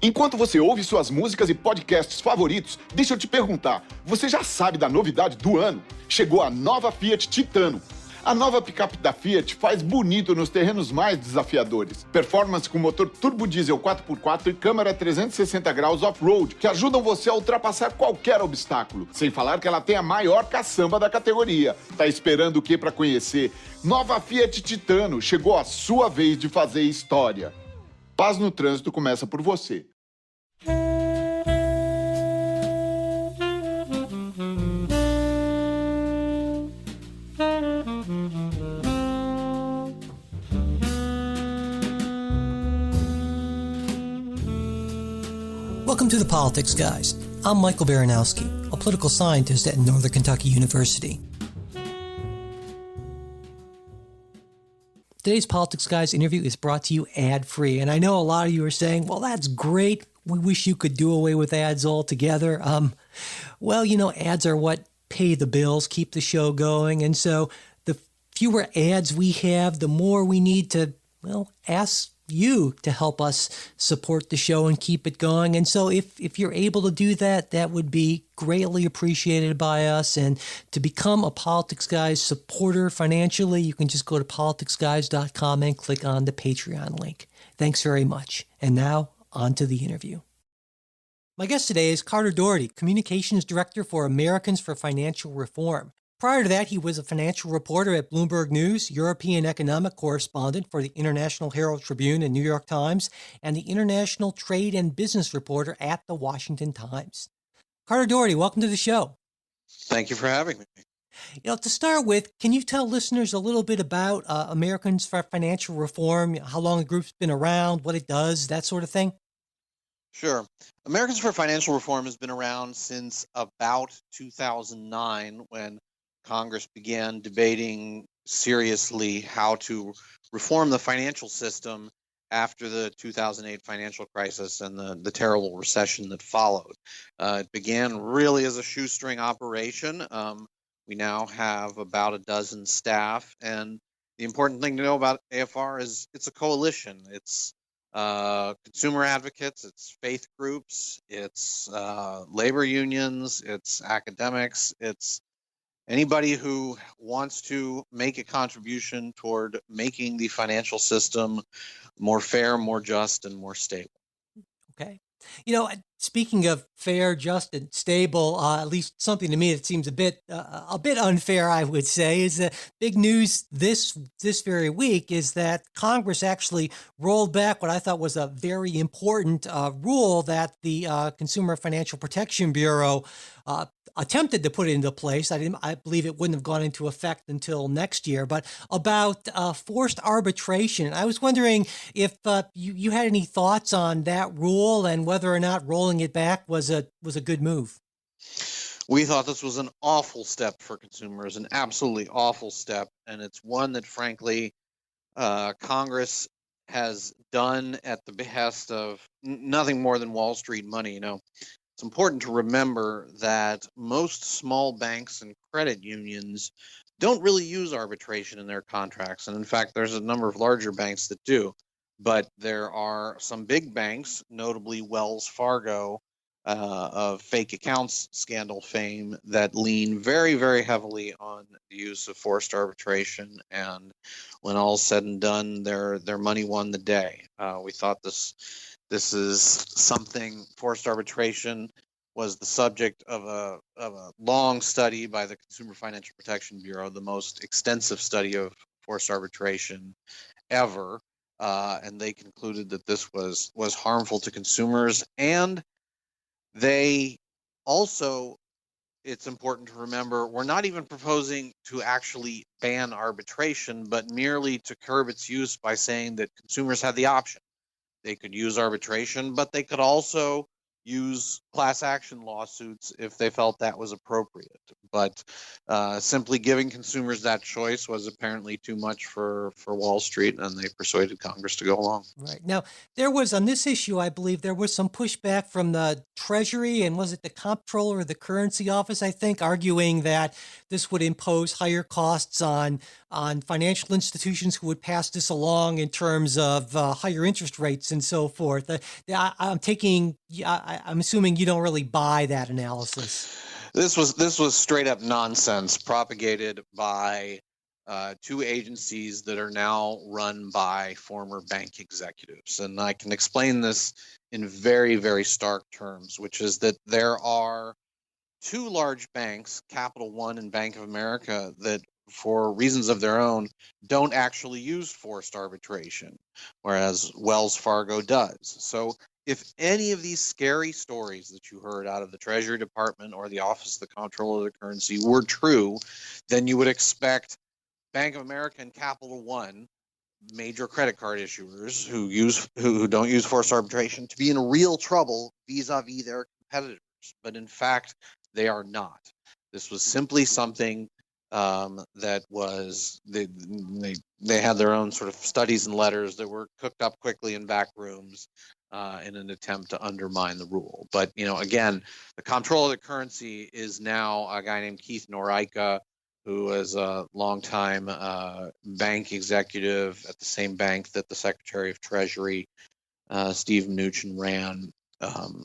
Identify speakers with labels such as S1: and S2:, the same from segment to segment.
S1: Enquanto você ouve suas músicas e podcasts favoritos, deixa eu te perguntar, você já sabe da novidade do ano? Chegou a nova Fiat Titano. A nova picape da Fiat faz bonito nos terrenos mais desafiadores. Performance com motor turbo diesel 4x4 e câmera 360 graus off-road, que ajudam você a ultrapassar qualquer obstáculo. Sem falar que ela tem a maior caçamba da categoria. Tá esperando o que para conhecer? Nova Fiat Titano, chegou a sua vez de fazer história. Paz no trânsito começa por você.
S2: Welcome to the Politics Guys. I'm Michael Baranowski, a political scientist at Northern Kentucky University. Today's Politics Guys interview is brought to you ad-free, and I know a lot of you are saying, well, that's great. We wish you could do away with ads altogether. Well, you know, ads are what pay the bills, keep the show going, and so the fewer ads we have, the more we need to, well, ask you to help us support the show and keep it going. And so if you're able to do that, that would be greatly appreciated by us. And to become a Politics Guys supporter financially, you can just go to politicsguys.com and click on the Patreon link. Thanks very much. And now, on to the interview. My guest today is Carter Doherty, Communications Director for Americans for Financial Reform. Prior to that, he was a financial reporter at Bloomberg News, European economic correspondent for the International Herald Tribune and New York Times, and the international trade and business reporter at the Washington Times. Carter Doherty, welcome to the show.
S3: Thank you for having me.
S2: You know, to start with, can you tell listeners a little bit about Americans for Financial Reform, how long the group's been around, what it does, that sort of thing?
S3: Sure. Americans for Financial Reform has been around since about 2009 when Congress began debating seriously how to reform the financial system after the 2008 financial crisis and the terrible recession that followed. It began really as a shoestring operation. We now have about a dozen staff, and the important thing to know about AFR is it's a coalition. It's consumer advocates, it's faith groups, it's labor unions, it's academics, it's anybody who wants to make a contribution toward making the financial system more fair, more just, and more stable.
S2: Okay. You know, speaking of fair, just, and stable, at least something to me that seems a bit unfair, I would say, is the big news this very week is that Congress actually rolled back what I thought was a very important rule that the Consumer Financial Protection Bureau attempted to put into place. I believe it wouldn't have gone into effect until next year, but about forced arbitration. I was wondering if you had any thoughts on that rule and whether or not rolling it back was a good move.
S3: We thought this was an awful step for consumers, an absolutely awful step, and it's one that, frankly, Congress has done at the behest of nothing more than Wall Street money. You know, it's important to remember that most small banks and credit unions don't really use arbitration in their contracts. And in fact, there's a number of larger banks that do. But there are some big banks, notably Wells Fargo, of fake accounts scandal fame, that lean very, very heavily on the use of forced arbitration. And when all's said and done, their money won the day. We thought this is something. Forced arbitration was the subject of a long study by the Consumer Financial Protection Bureau, the most extensive study of forced arbitration ever, and they concluded that this was harmful to consumers. And they also, it's important to remember, we're not even proposing to actually ban arbitration, but merely to curb its use by saying that consumers had the option. They could use arbitration, but they could also use class action lawsuits if they felt that was appropriate. But simply giving consumers that choice was apparently too much for Wall Street, and they persuaded Congress to go along.
S2: Right. Now, there was, on this issue, I believe, there was some pushback from the Treasury, and was it the Comptroller or the Currency Office, I think, arguing that this would impose higher costs on on financial institutions who would pass this along in terms of higher interest rates and so forth. I'm assuming you don't really buy that analysis.
S3: This was straight up nonsense propagated by two agencies that are now run by former bank executives. And I can explain this in very, very stark terms, which is that there are two large banks, Capital One and Bank of America, that for reasons of their own don't actually use forced arbitration, whereas Wells Fargo does. So if any of these scary stories that you heard out of the Treasury Department or the Office of the Comptroller of the Currency were true, then you would expect Bank of America and Capital One, major credit card issuers who don't use forced arbitration, to be in real trouble vis-a-vis their competitors. But in fact, they are not. This was simply something that was they had their own sort of studies and letters that were cooked up quickly in back rooms in an attempt to undermine the rule. But again, the Comptroller of the Currency is now a guy named Keith Noreika, who was a longtime bank executive at the same bank that the Secretary of Treasury, Steve Mnuchin, ran.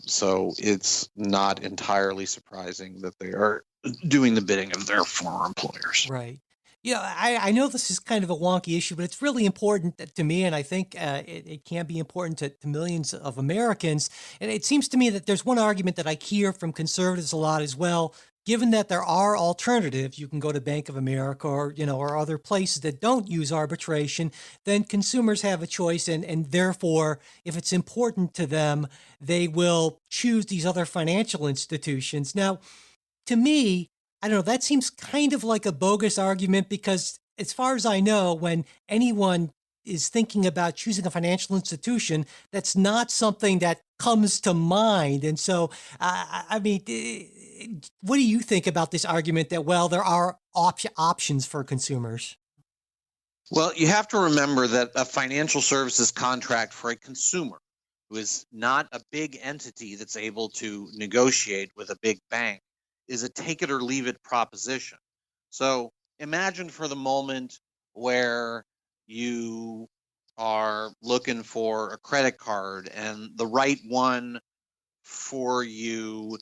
S3: So it's not entirely surprising that they are doing the bidding of their former employers.
S2: Right. Yeah, I know this is kind of a wonky issue, but it's really important to me, and I think it can be important to millions of Americans. And it seems to me that there's one argument that I hear from conservatives a lot as well. Given that there are alternatives, you can go to Bank of America or other places that don't use arbitration, then consumers have a choice, and therefore, if it's important to them, they will choose these other financial institutions. Now, to me, I don't know, that seems kind of like a bogus argument because, as far as I know, when anyone is thinking about choosing a financial institution, that's not something that comes to mind. And so, I mean, what do you think about this argument that, well, there are options for consumers?
S3: Well, you have to remember that a financial services contract for a consumer who is not a big entity that's able to negotiate with a big bank is a take it or leave it proposition. So imagine for the moment where you are looking for a credit card and the right one for you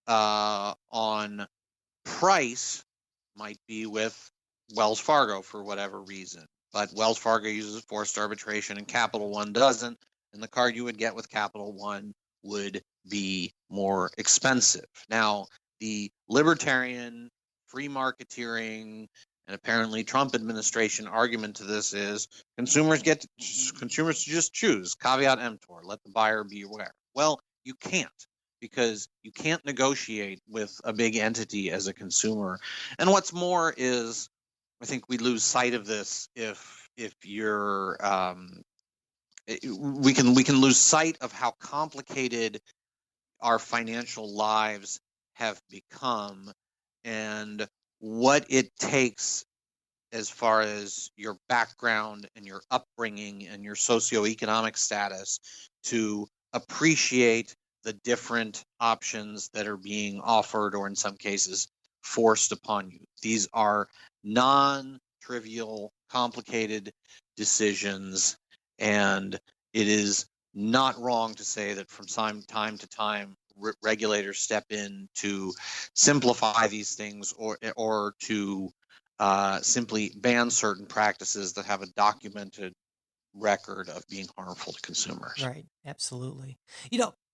S3: on price might be with Wells Fargo for whatever reason. But Wells Fargo uses forced arbitration and Capital One doesn't. And the card you would get with Capital One would be more expensive. Now, the libertarian, free marketeering, and apparently Trump administration argument to this is consumers just choose, caveat emptor, let the buyer beware. Well, you can't, because you can't negotiate with a big entity as a consumer. And what's more is, I think we lose sight of this if you're we can lose sight of how complicated our financial lives have become and what it takes as far as your background and your upbringing and your socioeconomic status to appreciate the different options that are being offered or in some cases forced upon you. These are non-trivial, complicated decisions, and it is not wrong to say that from time to time regulators step in to simplify these things or to simply ban certain practices that have a documented record of being harmful to consumers.
S2: Right, absolutely.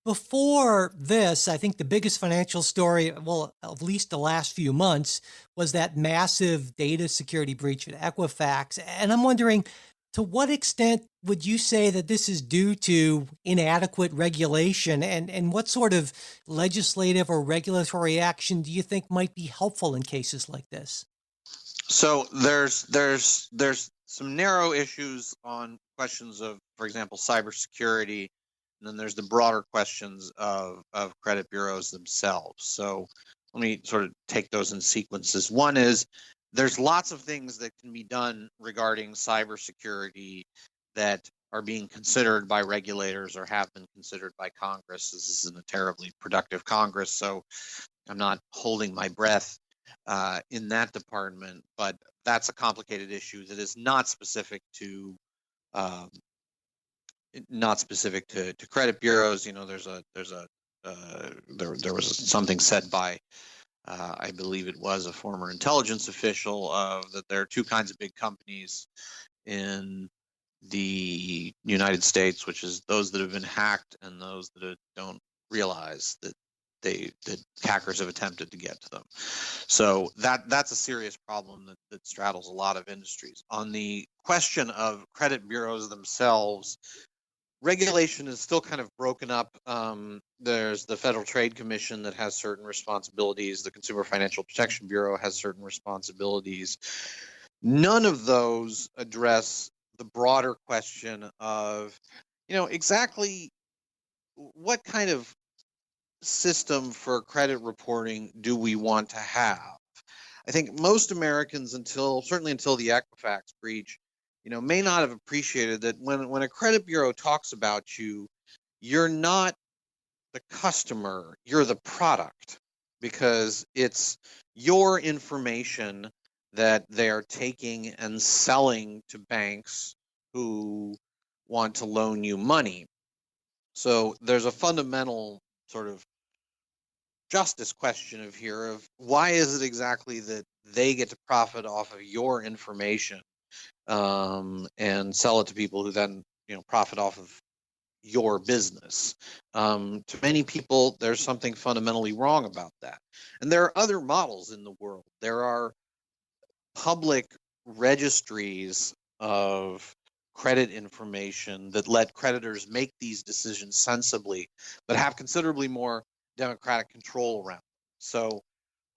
S2: Before this, I think the biggest financial story, well, at least the last few months, was that massive data security breach at Equifax. And I'm wondering, to what extent would you say that this is due to inadequate regulation, and what sort of legislative or regulatory action do you think might be helpful in cases like this?
S3: So there's some narrow issues on questions of, for example, cybersecurity, and then there's the broader questions of credit bureaus themselves. So let me sort of take those in sequences. One is there's lots of things that can be done regarding cybersecurity that are being considered by regulators or have been considered by Congress. This isn't a terribly productive Congress, so I'm not holding my breath in that department. But that's a complicated issue that is not specific to um, credit bureaus. There was something said by I believe it was a former intelligence official that there are two kinds of big companies in the United States, which is those that have been hacked and those that don't realize that hackers have attempted to get to them. So that's a serious problem that straddles a lot of industries. On the question of credit bureaus themselves, regulation is still kind of broken up. There's the Federal Trade Commission that has certain responsibilities. The Consumer Financial Protection Bureau has certain responsibilities. None of those address the broader question of, exactly what kind of system for credit reporting do we want to have? I think most Americans, certainly until the Equifax breach, may not have appreciated that when a credit bureau talks about you, you're not the customer, you're the product, because it's your information that they are taking and selling to banks who want to loan you money. So there's a fundamental sort of justice question of why is it exactly that they get to profit off of your information and sell it to people who then profit off of your business. To many people, there's something fundamentally wrong about that. And there are other models in the world. There are public registries of credit information that let creditors make these decisions sensibly, but have considerably more democratic control around them. So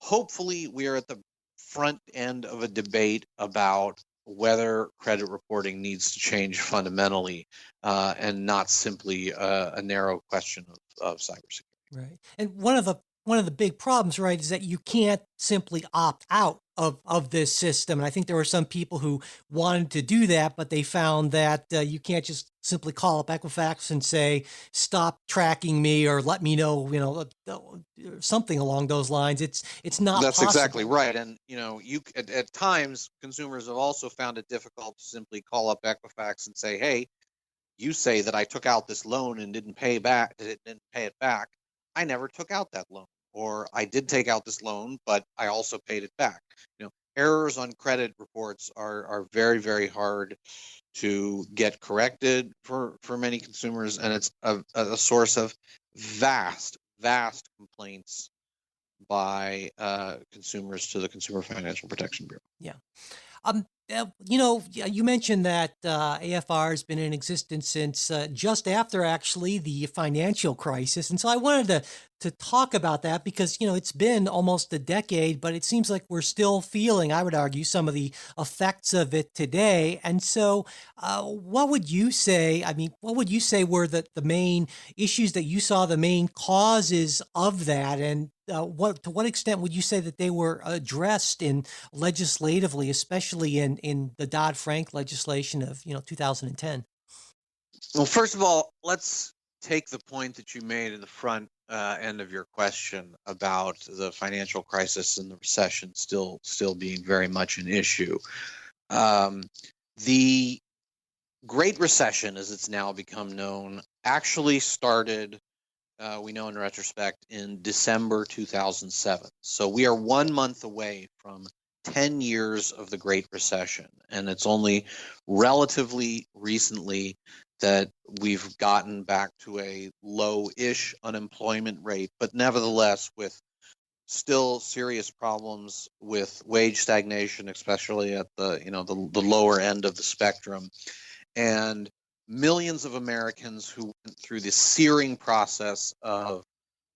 S3: hopefully we are at the front end of a debate about whether credit reporting needs to change fundamentally and not simply a narrow question of cybersecurity.
S2: Right. And one of the big problems, right, is that you can't simply opt out of this system. And I think there were some people who wanted to do that, but they found that you can't just simply call up Equifax and say, stop tracking me or let me know, something along those lines. It's not
S3: That's
S2: possible.
S3: exactly right. And, you at times consumers have also found it difficult to simply call up Equifax and say, hey, you say that I took out this loan and didn't pay it back. I never took out that loan. Or I did take out this loan, but I also paid it back. Errors on credit reports are very, very hard to get corrected for many consumers, and it's a source of vast complaints by consumers to the Consumer Financial Protection Bureau.
S2: Yeah. You mentioned that AFR has been in existence since just after actually the financial crisis. And so I wanted to talk about that because, it's been almost a decade, but it seems like we're still feeling, I would argue, some of the effects of it today. And so what would you say? What would you say were the main issues that you saw, the main causes of that? And to what extent would you say that they were addressed legislatively, especially in the Dodd-Frank legislation of 2010?
S3: Well, first of all, let's take the point that you made in the front end of your question about the financial crisis and the recession still being very much an issue. The Great Recession, as it's now become known, actually started, we know in retrospect, in December 2007. So we are 1 month away from 10 years of the Great Recession. And it's only relatively recently that we've gotten back to a low-ish unemployment rate, but nevertheless with still serious problems with wage stagnation, especially at the lower end of the spectrum, and millions of Americans who went through the searing process of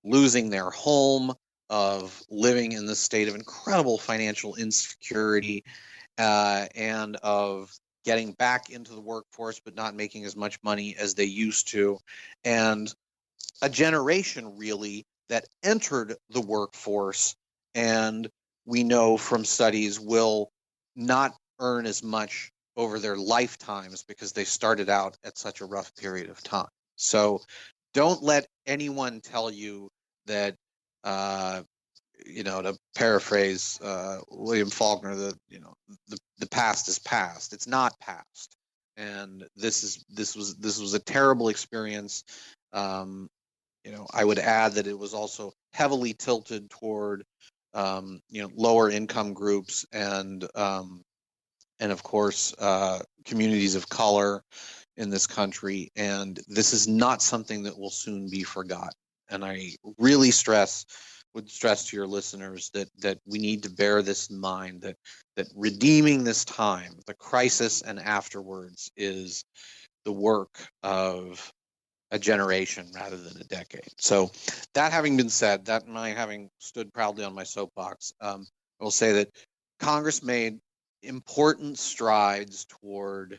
S3: losing their home, of living in this state of incredible financial insecurity, and of getting back into the workforce but not making as much money as they used to, and a generation really that entered the workforce and we know from studies will not earn as much over their lifetimes because they started out at such a rough period of time. So don't let anyone tell you that to paraphrase William Faulkner, the past is past. It's not past, and this was a terrible experience. I would add that it was also heavily tilted toward lower income groups and of course communities of color in this country, and this is not something that will soon be forgotten. And I really would stress to your listeners that we need to bear this in mind, that redeeming this time, the crisis and afterwards, is the work of a generation rather than a decade. So that having been said, that and I having stood proudly on my soapbox, I will say that Congress made important strides toward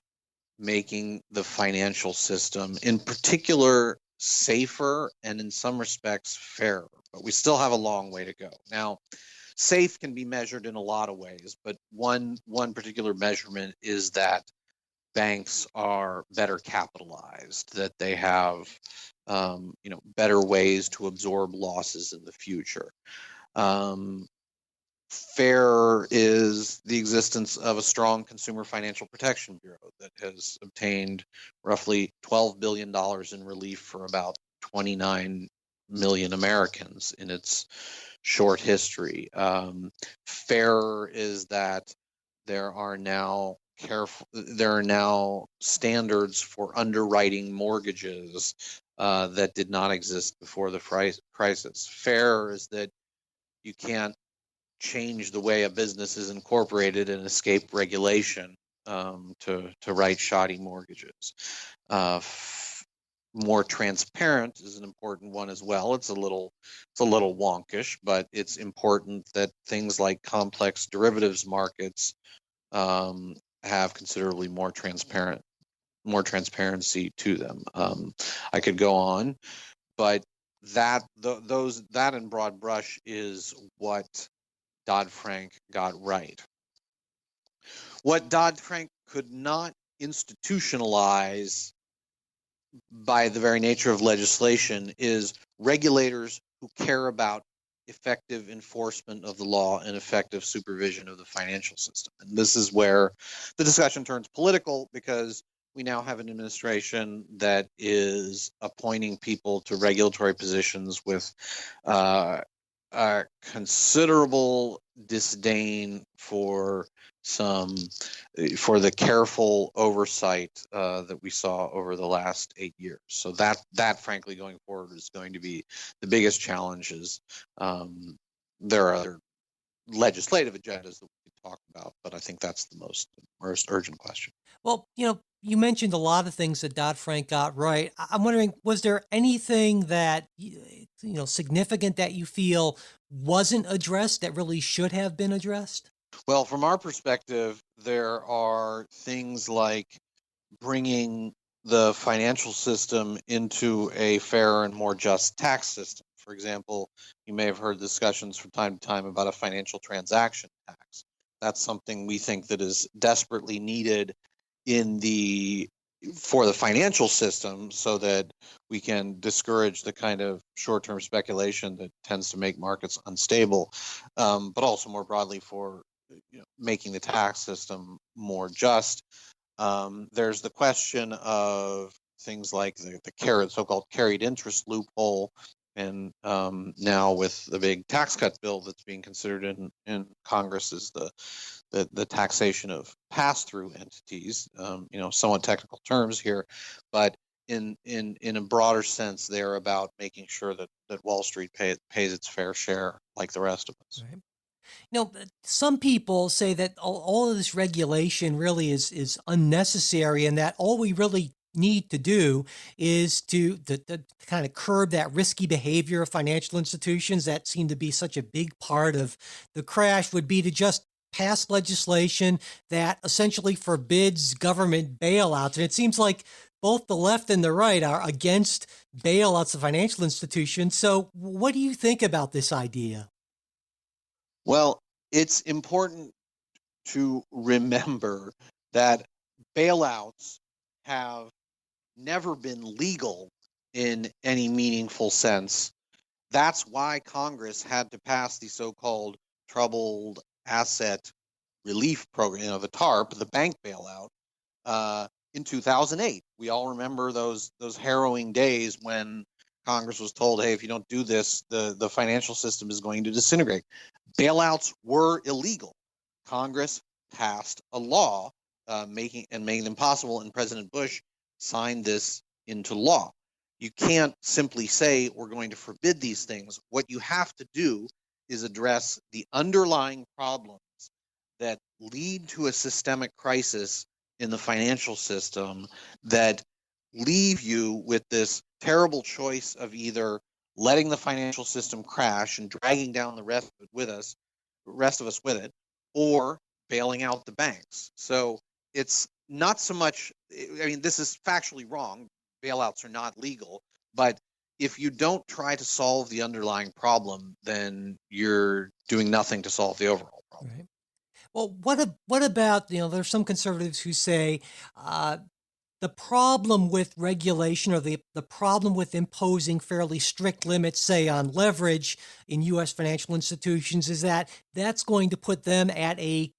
S3: making the financial system, in particular, safer and in some respects fairer. But we still have a long way to go. Now, safe can be measured in a lot of ways, but one particular measurement is that banks are better capitalized, that they have better ways to absorb losses in the future. Fair is the existence of a strong Consumer Financial Protection Bureau that has obtained roughly $12 billion in relief for about 29 million Americans in its short history. Fair is that there are now standards for underwriting mortgages that did not exist before the crisis. Fair is that you can't change the way a business is incorporated and escape regulation to write shoddy mortgages. More transparent is an important one as well. It's a little wonkish, but it's important that things like complex derivatives markets have considerably more transparency to them. I could go on, but that in broad brush is what Dodd-Frank got right. What Dodd-Frank could not institutionalize by the very nature of legislation is regulators who care about effective enforcement of the law and effective supervision of the financial system. And this is where the discussion turns political, because we now have an administration that is appointing people to regulatory positions with a considerable disdain for the careful oversight that we saw over the last 8 years. So that frankly going forward is going to be the biggest challenges. There are other legislative agendas that we can talk about, but I think that's the most urgent question.
S2: Well, you mentioned a lot of things that Dodd-Frank got right. I'm wondering, was there anything that, significant that you feel wasn't addressed that really should have been addressed?
S3: Well, from our perspective, there are things like bringing the financial system into a fairer and more just tax system. For example, you may have heard discussions from time to time about a financial transaction tax. That's something we think that is desperately needed for the financial system, so that we can discourage the kind of short-term speculation that tends to make markets unstable, but also more broadly for making the tax system more just. There's the question of things like the so-called carried interest loophole, and now with the big tax cut bill that's being considered in Congress is the taxation of pass-through entities. Somewhat technical terms here, but in a broader sense, they're about making sure that Wall Street pays its fair share like the rest of us.
S2: Right. Some people say that all of this regulation really is unnecessary, and that all we really need to do is to kind of curb that risky behavior of financial institutions that seem to be such a big part of the crash, would be to just pass legislation that essentially forbids government bailouts. And it seems like both the left and the right are against bailouts of financial institutions. So what do you think about this idea?
S3: Well, it's important to remember that bailouts have never been legal in any meaningful sense That's why Congress had to pass the so-called Troubled Asset Relief Program, the TARP, the bank bailout, in 2008. We all remember those harrowing days when Congress was told, "Hey, if you don't do this, the financial system is going to disintegrate." Bailouts were illegal. Congress passed a law making them possible, and President Bush signed this into law. You can't simply say we're going to forbid these things. What you have to do is address the underlying problems that lead to a systemic crisis in the financial system that leave you with this terrible choice of either letting the financial system crash and dragging down the rest of us with it, or bailing out the banks. So it's not so much, I mean, this is factually wrong. Bailouts are not legal, but if you don't try to solve the underlying problem, then you're doing nothing to solve the overall problem.
S2: Right. Well, what about, there's some conservatives who say the problem with regulation, or the problem with imposing fairly strict limits, say on leverage in U.S. financial institutions, is that that's going to put them at a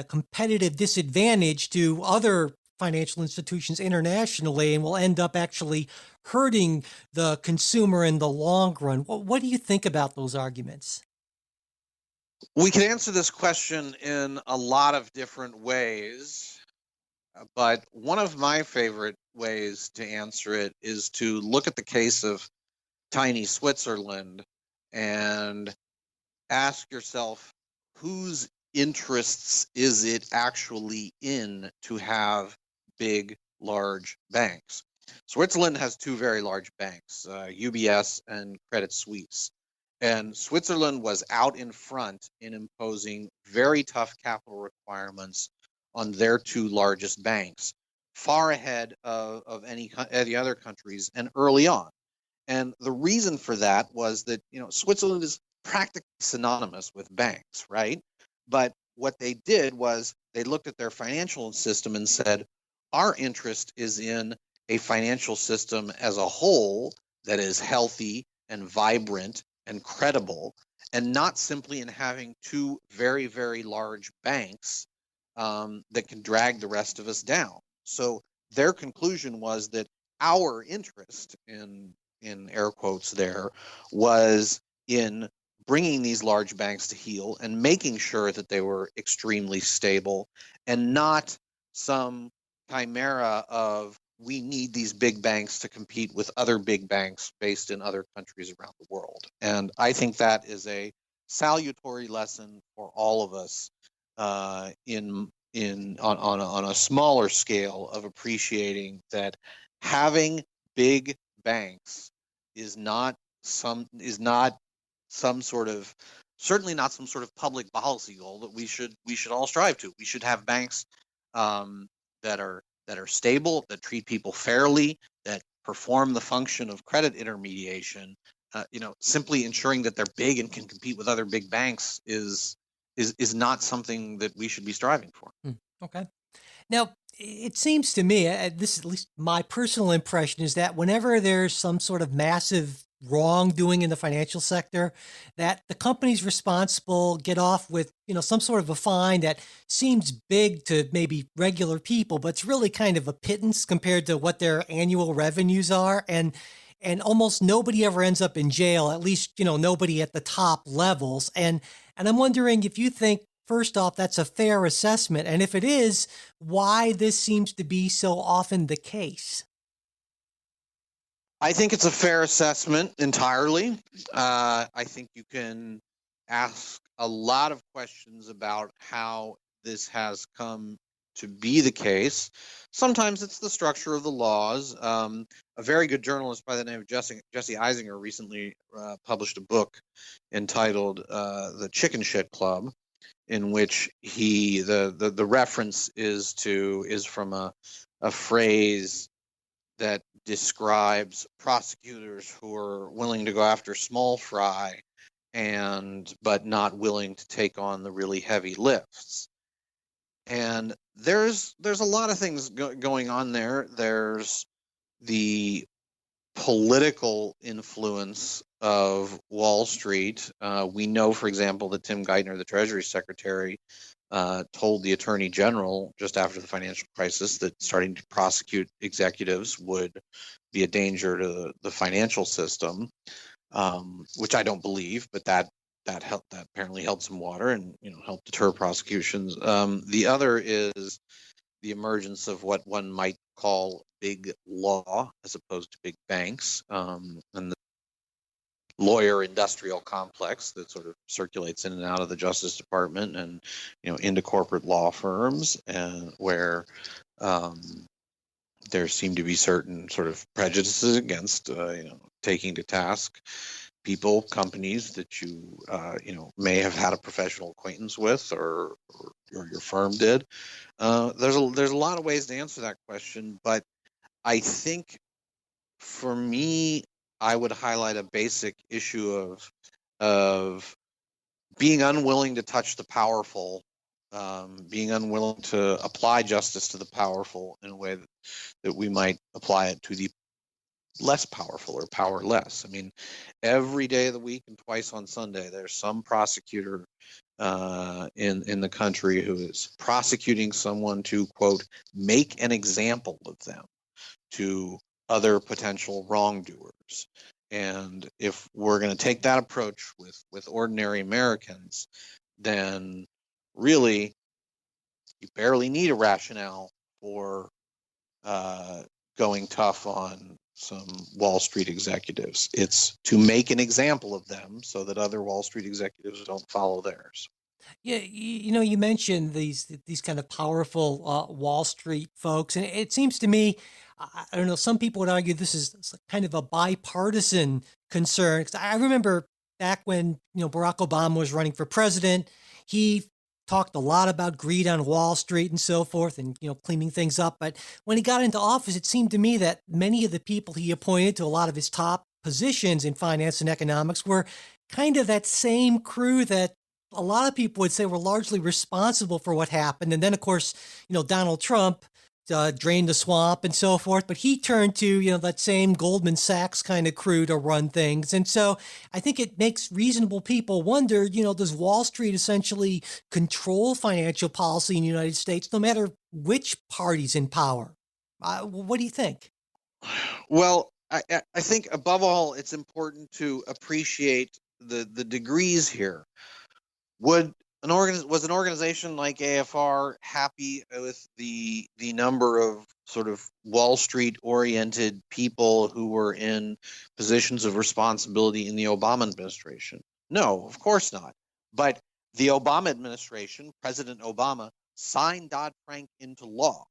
S2: competitive disadvantage to other financial institutions internationally, and will end up actually hurting the consumer in the long run. What do you think about those arguments?
S3: We can answer this question in a lot of different ways, but one of my favorite ways to answer it is to look at the case of tiny Switzerland and ask yourself, whose interests is it actually in to have big, large banks? Switzerland has two very large banks, UBS and Credit Suisse. And Switzerland was out in front in imposing very tough capital requirements on their two largest banks, far ahead of any other countries, and early on. And the reason for that was that, Switzerland is practically synonymous with banks, right? But what they did was they looked at their financial system and said, our interest is in a financial system as a whole that is healthy and vibrant and credible, and not simply in having two very, very large banks that can drag the rest of us down. So their conclusion was that our interest, in air quotes there, was in bringing these large banks to heel and making sure that they were extremely stable, and not some chimera of, we need these big banks to compete with other big banks based in other countries around the world. And I think that is a salutary lesson for all of us on a smaller scale, of appreciating that having big banks is not some sort of, certainly not some sort of public policy goal that we should all strive to. We should have banks that are stable, that treat people fairly, that perform the function of credit intermediation. Simply ensuring that they're big and can compete with other big banks is not something that we should be striving for.
S2: Okay. Now, it seems to me, this is at least my personal impression, is that whenever there's some sort of massive wrongdoing in the financial sector, that the companies responsible get off with, some sort of a fine that seems big to maybe regular people, but it's really kind of a pittance compared to what their annual revenues are. And almost nobody ever ends up in jail, at least, nobody at the top levels. And I'm wondering if you think, first off, that's a fair assessment. And if it is, why this seems to be so often the case.
S3: I think it's a fair assessment entirely. I think you can ask a lot of questions about how this has come to be the case. Sometimes it's the structure of the laws. A very good journalist by the name of Jesse Eisinger recently published a book entitled The Chicken Shit Club, in which the reference is from a phrase that describes prosecutors who are willing to go after small fry but not willing to take on the really heavy lifts. And there's a lot of things going on there. There's the political influence of Wall Street. We know, for example, that Tim Geithner, the Treasury Secretary, told the Attorney General just after the financial crisis that starting to prosecute executives would be a danger to the financial system, which I don't believe, but that apparently held some water and helped deter prosecutions. The other is the emergence of what one might call big law as opposed to big banks, and the lawyer industrial complex that sort of circulates in and out of the Justice Department and into corporate law firms, and where there seem to be certain sort of prejudices against taking to task people, companies that you may have had a professional acquaintance with, or your firm did. There's a lot of ways to answer that question, but I think for me, I would highlight a basic issue of being unwilling to touch the powerful, being unwilling to apply justice to the powerful in a way that we might apply it to the less powerful or powerless. I mean, every day of the week and twice on Sunday, there's some prosecutor in the country who is prosecuting someone to, quote, make an example of them to other potential wrongdoers. And if we're going to take that approach with ordinary Americans, then really you barely need a rationale for going tough on some Wall Street executives. It's to make an example of them so that other Wall Street executives don't follow theirs.
S2: Yeah, you mentioned these kind of powerful Wall Street folks, and it seems to me, I don't know, some people would argue this is kind of a bipartisan concern. 'Cause I remember back when Barack Obama was running for president, he talked a lot about greed on Wall Street and so forth, and cleaning things up. But when he got into office, it seemed to me that many of the people he appointed to a lot of his top positions in finance and economics were kind of that same crew that a lot of people would say were largely responsible for what happened. And then, of course, Donald Trump drained the swamp and so forth, but he turned to, that same Goldman Sachs kind of crew to run things. And so I think it makes reasonable people wonder, does Wall Street essentially control financial policy in the United States, no matter which party's in power? What do you think?
S3: Well, I think above all, it's important to appreciate the degrees here. Was an organization like AFR happy with the number of sort of Wall Street oriented people who were in positions of responsibility in the Obama administration? No, of course not. But the Obama administration, President Obama, signed Dodd-Frank into law.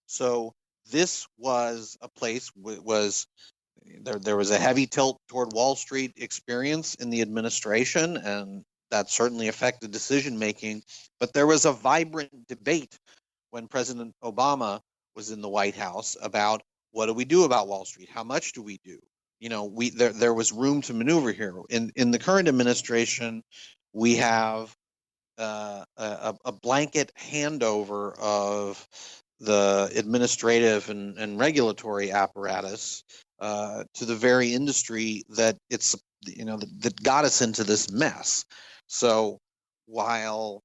S3: So this was a place there was a heavy tilt toward Wall Street experience in the administration, and that certainly affected decision making. But there was a vibrant debate when President Obama was in the White House about what do we do about Wall Street? How much do we do? There was room to maneuver here. In the current administration, we have a blanket handover of the administrative and regulatory apparatus to the very industry that that got us into this mess. So while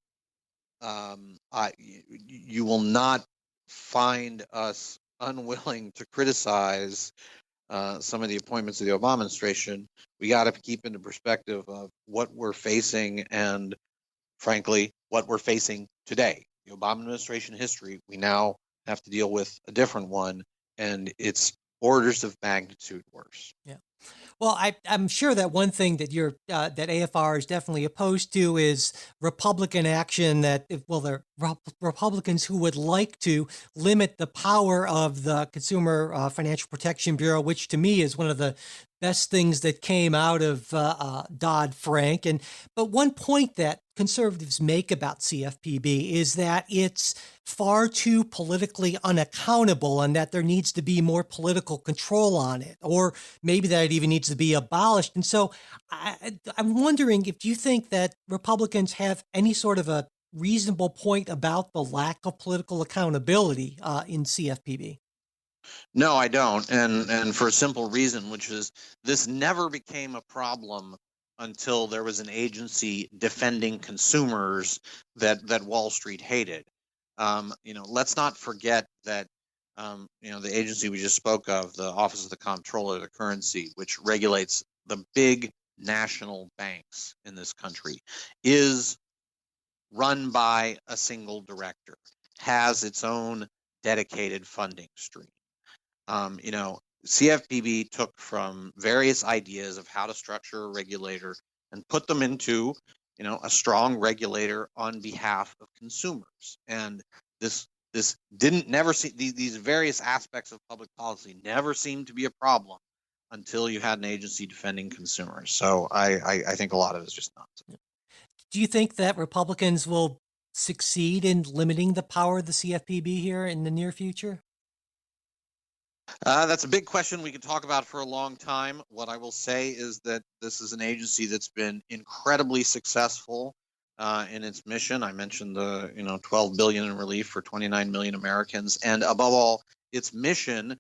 S3: you will not find us unwilling to criticize some of the appointments of the Obama administration, we got to keep into perspective of what we're facing and, frankly, what we're facing today. The Obama administration history, we now have to deal with a different one, and it's orders of magnitude worse.
S2: Yeah. Well, I'm sure that one thing that that AFR is definitely opposed to is Republican action they're Republicans who would like to limit the power of the Consumer Financial Protection Bureau, which to me is one of the best things that came out of Dodd-Frank. But one point that conservatives make about CFPB is that it's far too politically unaccountable and that there needs to be more political control on it, or maybe that it even needs to be abolished. And so I'm wondering if you think that Republicans have any sort of a reasonable point about the lack of political accountability in CFPB.
S3: No, I don't, and for a simple reason, which is this never became a problem until there was an agency defending consumers that Wall Street hated. Let's not forget that the agency we just spoke of, the Office of the Comptroller of the Currency, which regulates the big national banks in this country, is run by a single director, has its own dedicated funding stream. CFPB took from various ideas of how to structure a regulator and put them into, a strong regulator on behalf of consumers. And this never see these various aspects of public policy never seemed to be a problem until you had an agency defending consumers. So I think a lot of it is just nonsense.
S2: Do you think that Republicans will succeed in limiting the power of the CFPB here in the near future?
S3: That's a big question we could talk about for a long time. What I will say is that this is an agency that's been incredibly successful in its mission. I mentioned the $12 billion in relief for 29 million Americans, and above all, its mission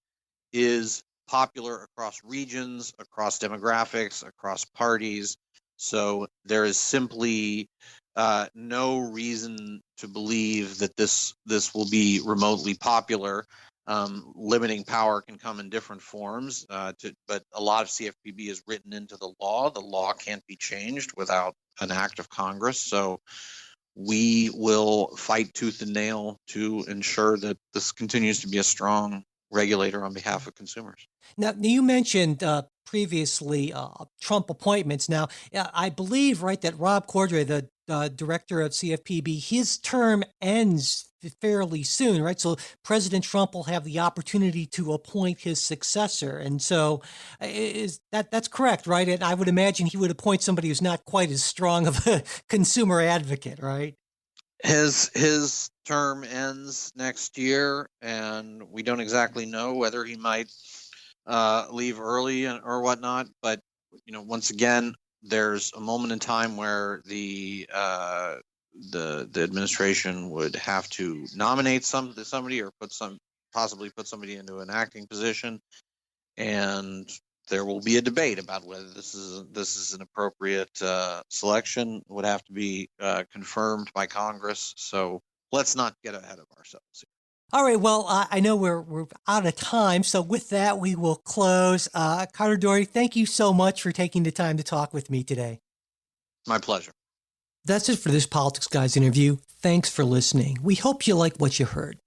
S3: is popular across regions, across demographics, across parties. So there is simply no reason to believe that this will be remotely popular. Limiting power can come in different forms, but a lot of CFPB is written into the law. The law can't be changed without an act of Congress. So we will fight tooth and nail to ensure that this continues to be a strong regulator on behalf of consumers.
S2: Now, you mentioned previously Trump appointments. Now, I believe, right, that Rob Cordray, the director of CFPB, his term ends fairly soon, right? So President Trump will have the opportunity to appoint his successor. And so that's correct, right? And I would imagine he would appoint somebody who's not quite as strong of a consumer advocate, right?
S3: His term ends next year, and we don't exactly know whether he might leave early or whatnot. But once again, there's a moment in time where the administration would have to nominate somebody or possibly put somebody into an acting position, and there will be a debate about whether this is an appropriate selection. It would have to be confirmed by Congress. So let's not get ahead of ourselves here.
S2: All right. Well, I know we're out of time. So with that, we will close. Carter Doherty, thank you so much for taking the time to talk with me today.
S3: My pleasure.
S2: That's it for this Politics Guys interview. Thanks for listening. We hope you like what you heard.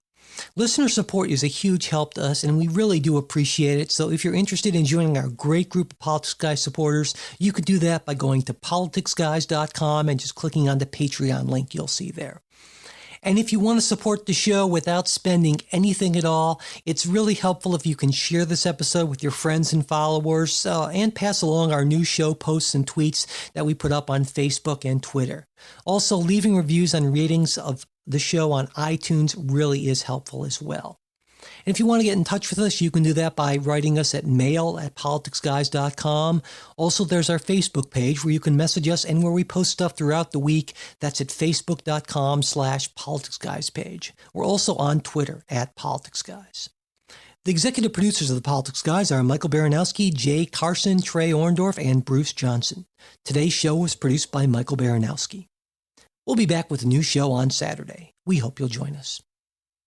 S2: Listener support is a huge help to us, and we really do appreciate it. So if you're interested in joining our great group of Politics Guys supporters, you can do that by going to politicsguys.com and just clicking on the Patreon link you'll see there. And if you want to support the show without spending anything at all, it's really helpful if you can share this episode with your friends and followers and pass along our new show posts and tweets that we put up on Facebook and Twitter. Also, leaving reviews and ratings of the show on iTunes really is helpful as well. And if you want to get in touch with us, you can do that by writing us at mail@politicsguys.com. Also, there's our Facebook page where you can message us and where we post stuff throughout the week. That's at facebook.com/politicsguys page. We're also on Twitter @politicsguys. The executive producers of the Politics Guys are Michael Baranowski, Jay Carson, Trey Orndorff, and Bruce Johnson. Today's show was produced by Michael Baranowski. We'll be back with a new show on Saturday. We hope you'll join us.